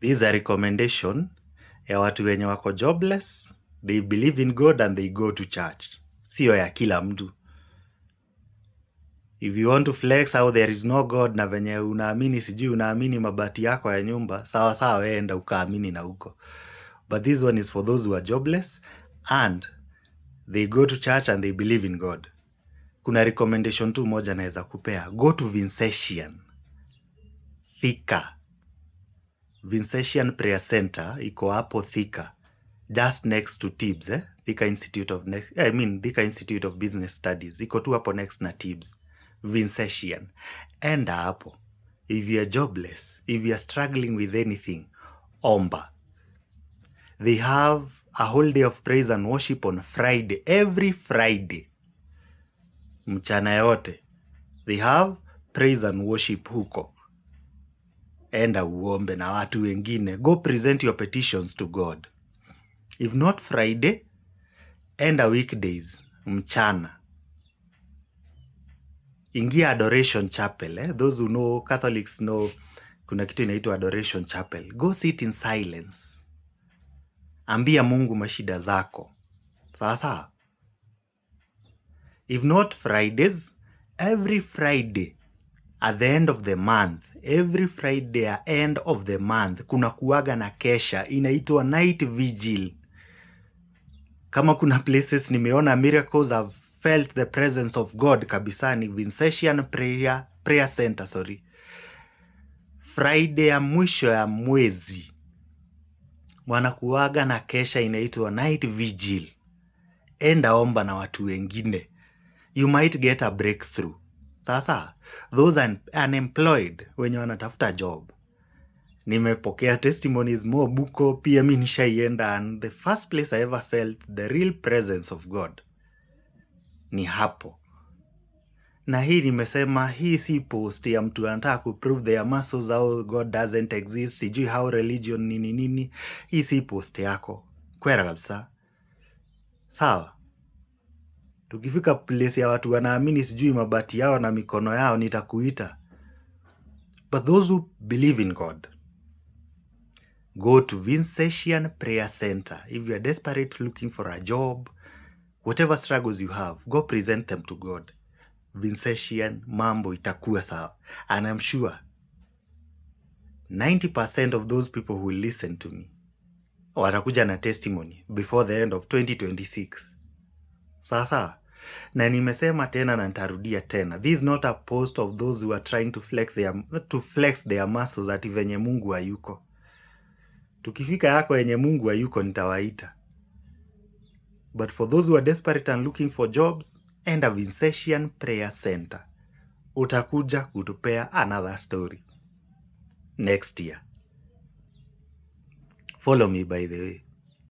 This is a recommendation ya watu wenye wako jobless, they believe in God and they go to church. Sio ya kila mtu. If you want to flex how there is no God na venye unaamini sijui unaamini mabati yako ya nyumba, sawa sawa, wewe enda ukaamini na huko. But this one is for those who are jobless and they go to church and they believe in God. Kuna recommendation tu moja naweza kupea. Go to Vincentian Thika. Vincentian Prayer Center iko hapo Thika, just next to Tibbs, Thika Institute of Business Studies iko tu hapo next na Tibbs. Vincentian, enda hapo. If you are jobless, if you are struggling with anything, omba. They have a whole day of praise and worship on Friday, every Friday, mchana yote they have praise and worship huko. Enda uombe na watu wengine. Go present your petitions to God. If not Friday, enda weekdays mchana. Ingia Adoration Chapel. Those who know, Catholics know, kuna kitu inaitwa Adoration Chapel. Go sit in silence. Ambia Mungu mashida zako. Sasa. If not Fridays, every Friday at the end of the month, every Friday at end of the month, kuna kuwaga na kesha inaitwa night vigil. Kama kuna places nimeona miracles, I've felt the presence of God kabisa, ni Vincentian Prayer Center, sorry. Friday ya mwisho ya mwezi wanakuwaga na kesha inaitwa night vigil. Enda omba na watu wengine. You might get a breakthrough. Sasa, those unemployed wenye wanatafuta job, nimepokea testimonies more buko, pia mimi nishaienda, and the first place I ever felt the real presence of God ni hapo. Na hii nimesema, hii si post ya mtu anataka kuprove their muscles how God doesn't exist, sijui how religion nini. Hii si post yako. Kwera kabisa. Sawa. Tukifika place ya watu wanaamini sijui mabati yao na mikono yao, nitakuita. But those who believe in God, go to Vincentian Prayer Center. If you are desperate looking for a job, whatever struggles you have, go present them to God. Vincentian, mambo itakuwa sawa. And I'm sure 90% of those people who listen to me watakuja na testimony before the end of 2026. Sasa, na nimesema tena na nitarudia tena, this is not a post of those who are trying to flex their muscles ati venye Mungu hayuko. Tukifika yako yenye Mungu hayuko nitawaita. But for those who are desperate and looking for jobs, enda Vincentian Prayer Center. Utakuja kutupea another story next year. Follow me, by the way.